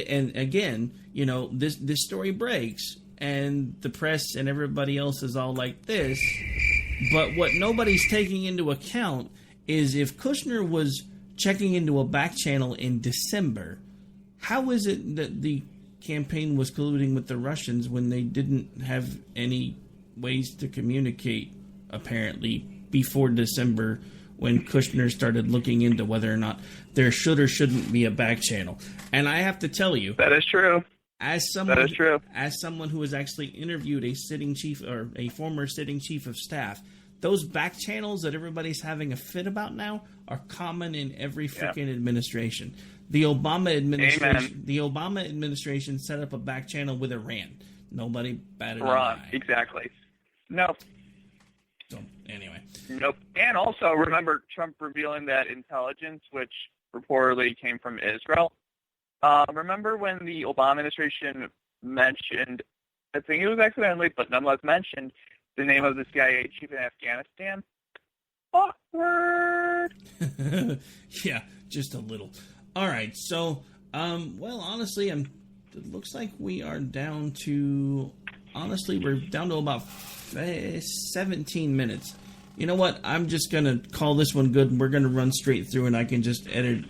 and again, this story breaks and the press and everybody else is all like this. But what nobody's taking into account is if Kushner was checking into a back channel in December, how is it that the campaign was colluding with the Russians when they didn't have any ways to communicate, apparently, before December, when Kushner started looking into whether or not there should or shouldn't be a back channel? And I have to tell you, that is true. As someone who has actually interviewed a sitting chief or a former sitting chief of staff, those back channels that everybody's having a fit about now are common in every freaking administration. The Obama administration set up a back channel with Iran. Nobody batted an eye. Exactly. No. So anyway. Nope. And also remember Trump revealing that intelligence, which reportedly came from Israel. Remember when the Obama administration mentioned, I think it was accidentally, but nonetheless mentioned, the name of the CIA chief in Afghanistan? Awkward. Yeah, just a little. All right, so, honestly, it looks like we're down to about 17 minutes. You know what? I'm just going to call this one good. We're going to run straight through, and I can just edit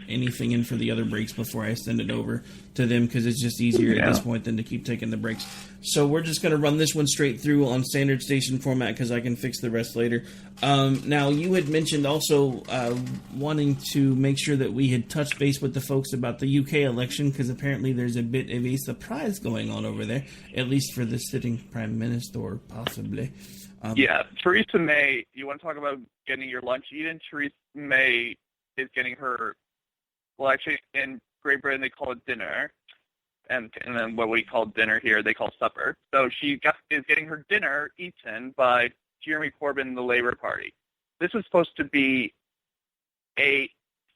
anything in for the other breaks before I send it over to them, because it's just easier at this point than to keep taking the breaks. So we're just going to run this one straight through on standard station format, because I can fix the rest later. Now, you had mentioned also wanting to make sure that we had touched base with the folks about the UK election, because apparently there's a bit of a surprise going on over there, at least for the sitting Prime Minister, possibly. Theresa May, you want to talk about getting your lunch eaten? Theresa May is getting her, well, actually, in Great Britain, they call it dinner. And then what we call dinner here, they call supper. So she is getting her dinner eaten by Jeremy Corbyn and the Labour Party. This was supposed to be a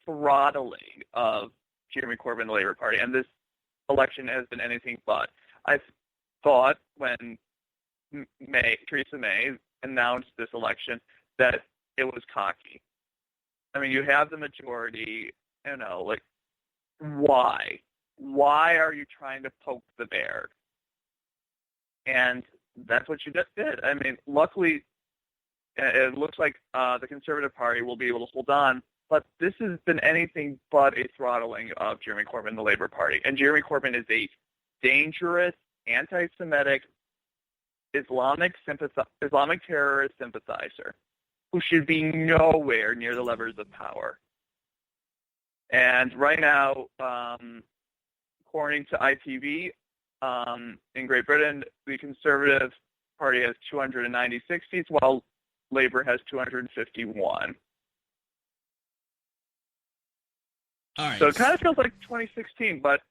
throttling of Jeremy Corbyn and the Labour Party. And this election has been anything but. I thought when Theresa May announced this election that it was cocky. I mean, you have the majority, why? Why are you trying to poke the bear? And that's what you just did. I mean, luckily, it looks like the Conservative Party will be able to hold on, but this has been anything but a throttling of Jeremy Corbyn and the Labour Party. And Jeremy Corbyn is a dangerous, anti-Semitic, Islamic terrorist sympathizer who should be nowhere near the levers of power. And right now, according to ITV, in Great Britain, the Conservative Party has 296 seats, while Labour has 251. All right. So it kind of feels like 2016, but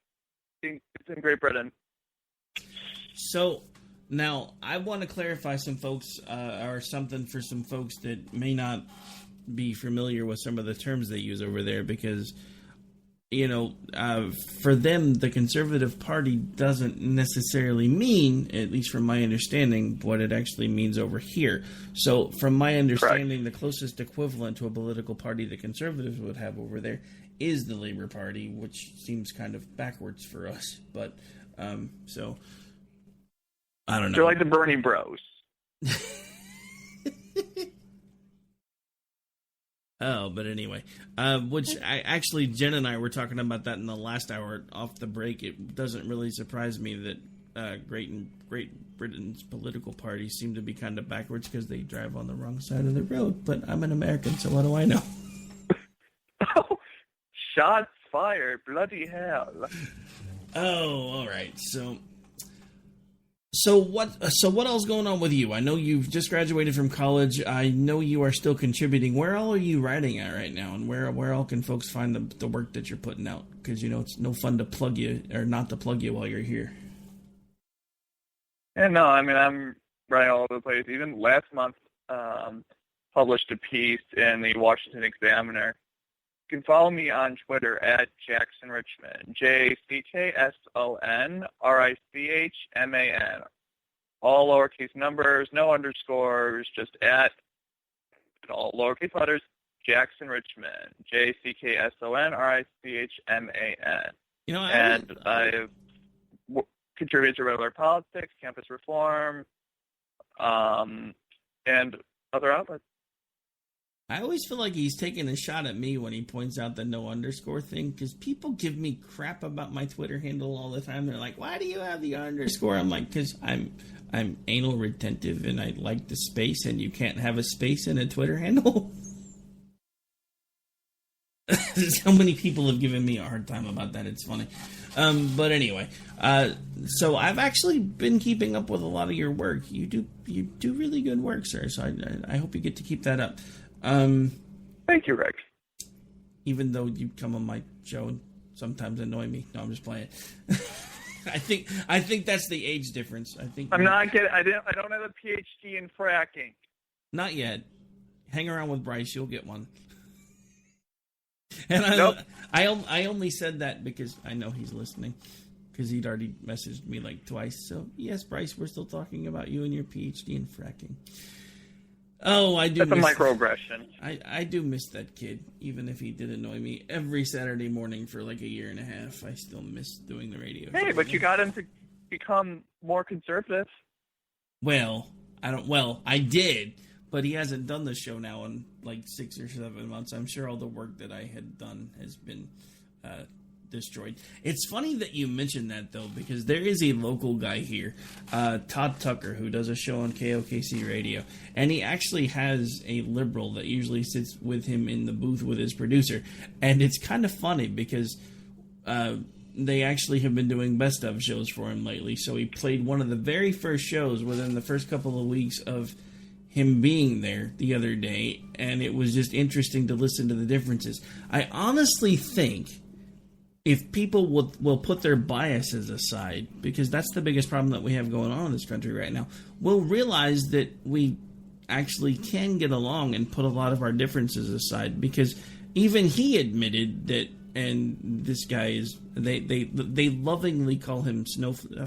it's in Great Britain. So now I want to clarify some folks, or something for some folks that may not be familiar with some of the terms they use over there, because, you know, for them, the Conservative Party doesn't necessarily mean, at least from my understanding, what it actually means over here. So from my understanding, the closest equivalent to a political party the Conservatives would have over there is the Labour Party, which seems kind of backwards for us. But, so, I don't know. They're like the Bernie Bros. Oh, but anyway, which Jen and I were talking about that in the last hour off the break. It doesn't really surprise me that Great Britain's political parties seem to be kind of backwards because they drive on the wrong side of the road. But I'm an American, so what do I know? Oh, shots fired! Bloody hell! Oh, all right. So what else going on with you? I know you've just graduated from college. I know you are still contributing. Where all are you writing at right now, and where all can folks find the work that you're putting out? Because, you know, it's no fun to plug you or not to plug you while you're here. Yeah, no, I mean, I'm writing all over the place. Even last month, published a piece in the Washington Examiner. You can follow me on Twitter at Jackson Richman, JCKSONRICHMAN. All lowercase numbers, no underscores, just at, all lowercase letters, Jackson Richman, JCKSONRICHMAN. You know, I've contributed to Regular Politics, Campus Reform, and other outlets. I always feel like he's taking a shot at me when he points out the no underscore thing, because people give me crap about my Twitter handle all the time. They're like, why do you have the underscore? I'm like, because I'm anal retentive and I like the space, and you can't have a space in a Twitter handle. So many people have given me a hard time about that. It's funny. But anyway, so I've actually been keeping up with a lot of your work. You do really good work, sir. So I hope you get to keep that up. Thank you, Rick. Even though you come on my show and sometimes annoy me. No, I'm just playing. I think that's the age difference. I'm not getting. I don't have a PhD in fracking. Not yet. Hang around with Bryce. You'll get one. And Nope. I only said that because I know he's listening, because he'd already messaged me like twice. So yes, Bryce, we're still talking about you and your PhD in fracking. Oh, I do. That's a microaggression. I do miss that kid, even if he did annoy me every Saturday morning for like a year and a half. I still miss doing the radio. Hey, but you got him to become more conservative. Well, I did, but he hasn't done the show now in like 6 or 7 months. I'm sure all the work that I had done has been destroyed. It's funny that you mentioned that, though, because there is a local guy here, Todd Tucker, who does a show on KOKC radio, and he actually has a liberal that usually sits with him in the booth with his producer, and it's kind of funny because they actually have been doing best of shows for him lately. So he played one of the very first shows within the first couple of weeks of him being there the other day, and it was just interesting to listen to the differences. I honestly think if people will put their biases aside, because that's the biggest problem that we have going on in this country right now, we'll realize that we actually can get along and put a lot of our differences aside, because even he admitted that, and this guy is, they lovingly call him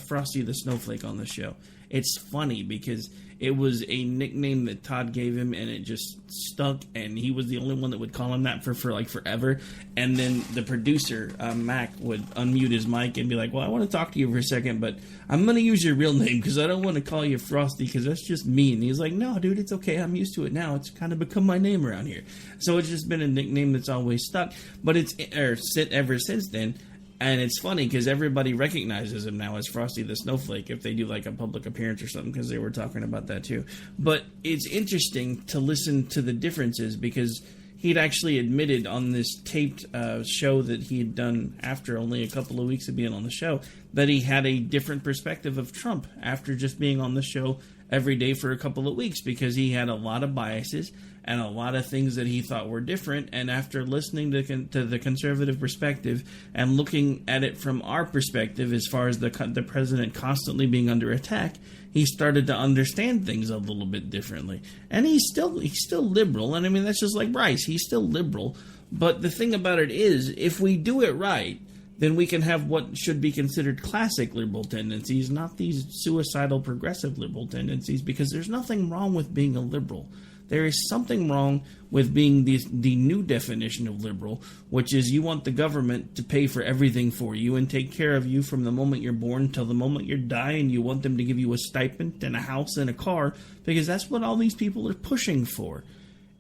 Frosty the Snowflake on the show. It's funny because it was a nickname that Todd gave him, and it just stuck, and he was the only one that would call him that for like forever. And then the producer, Mac, would unmute his mic and be like, well, I want to talk to you for a second, but I'm going to use your real name because I don't want to call you Frosty because that's just mean. And he's like, no, dude, it's okay. I'm used to it now. It's kind of become my name around here. So it's just been a nickname that's always stuck. But ever since then, And it's funny because everybody recognizes him now as Frosty the Snowflake if they do like a public appearance or something, because they were talking about that too. But it's interesting to listen to the differences, because he'd actually admitted on this taped show that he had done after only a couple of weeks of being on the show that he had a different perspective of Trump after just being on the show every day for a couple of weeks, because he had a lot of biases and a lot of things that he thought were different. And after listening to the conservative perspective and looking at it from our perspective, as far as the president constantly being under attack, he started to understand things a little bit differently. And he's still liberal. And I mean, that's just like Bryce. He's still liberal. But the thing about it is, if we do it right, then we can have what should be considered classic liberal tendencies, not these suicidal progressive liberal tendencies, because there's nothing wrong with being a liberal. There is something wrong with being the new definition of liberal, which is you want the government to pay for everything for you and take care of you from the moment you're born till the moment you die, and you want them to give you a stipend and a house and a car, because that's what all these people are pushing for.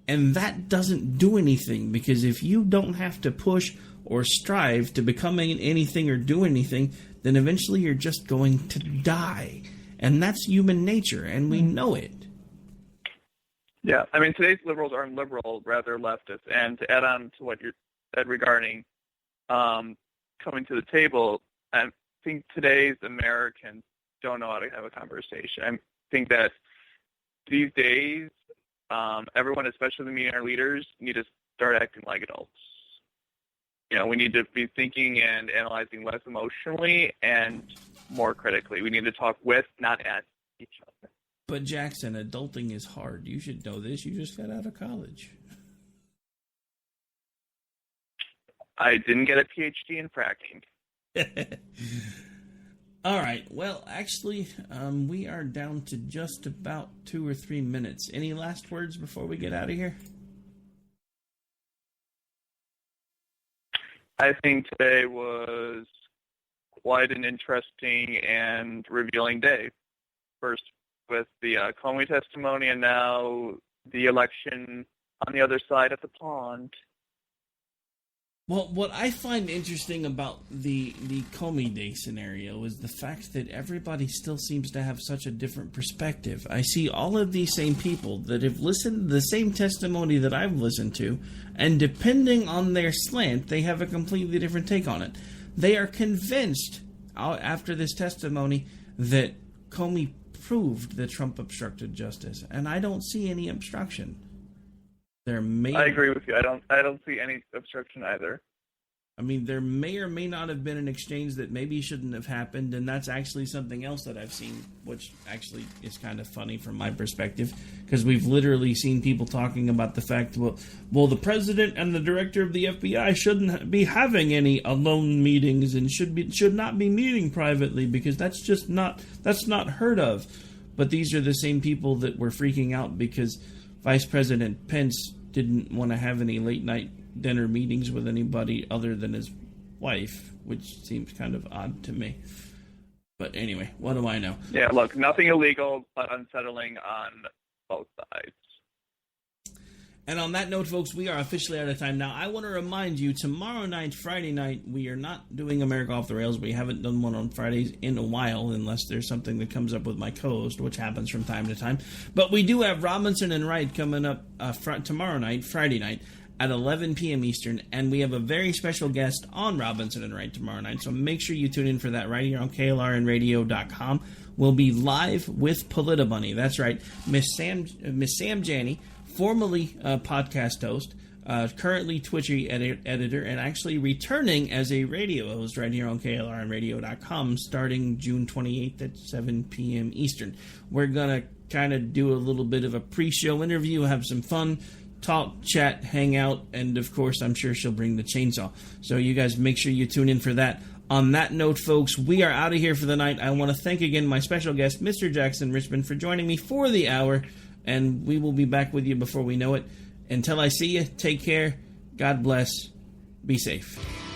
And that doesn't do anything, because if you don't have to push or strive to become anything or do anything, then eventually you're just going to die. And that's human nature, and we know it. Yeah, I mean, today's liberals aren't liberal, rather leftist. And to add on to what you said regarding coming to the table, I think today's Americans don't know how to have a conversation. I think that these days, everyone, especially the media and our leaders, need to start acting like adults. You know, we need to be thinking and analyzing less emotionally and more critically. We need to talk with, not at, each other. But Jackson, adulting is hard. You should know this. You just got out of college. I didn't get a PhD in fracking. All right. Well, actually, we are down to just about 2 or 3 minutes. Any last words before we get out of here? I think today was quite an interesting and revealing day. First, with the Comey testimony, and now the election on the other side of the pond. Well, what I find interesting about the Comey Day scenario is the fact that everybody still seems to have such a different perspective. I see all of these same people that have listened to the same testimony that I've listened to, and depending on their slant, they have a completely different take on it. They are convinced after this testimony that Comey proved that Trump obstructed justice, and I don't see any obstruction. I agree with you. I don't see any obstruction either. I mean, there may or may not have been an exchange that maybe shouldn't have happened, and that's actually something else that I've seen, which actually is kind of funny from my perspective, because we've literally seen people talking about the fact, well, the president and the director of the FBI shouldn't be having any alone meetings and should not be meeting privately, because that's not heard of. But these are the same people that were freaking out because Vice President Pence didn't want to have any late night dinner meetings with anybody other than his wife, which seems kind of odd to me. But anyway, what do I know? Yeah, look, nothing illegal, but unsettling on both sides. And on that note, folks, we are officially out of time. Now, I want to remind you, tomorrow night, Friday night, we are not doing America Off the Rails. We haven't done one on Fridays in a while, unless there's something that comes up with my co-host, which happens from time to time. But we do have Robinson and Wright coming up tomorrow night, Friday night, at 11 p.m. Eastern, and we have a very special guest on Robinson and Wright tomorrow night, so make sure you tune in for that right here on KLRNradio.com. We'll be live with Politabunny. That's right, Miss Sam Janney, formerly a podcast host, currently Twitchy editor, and actually returning as a radio host right here on KLRNradio.com starting June 28th at 7 p.m. Eastern. We're going to kind of do a little bit of a pre-show interview, have some fun, talk, chat, hang out, and of course, I'm sure she'll bring the chainsaw. So you guys make sure you tune in for that. On that note, folks, we are out of here for the night. I want to thank again my special guest, Mr. Jackson Richman, for joining me for the hour, and we will be back with you before we know it. Until I see you, take care, God bless, be safe.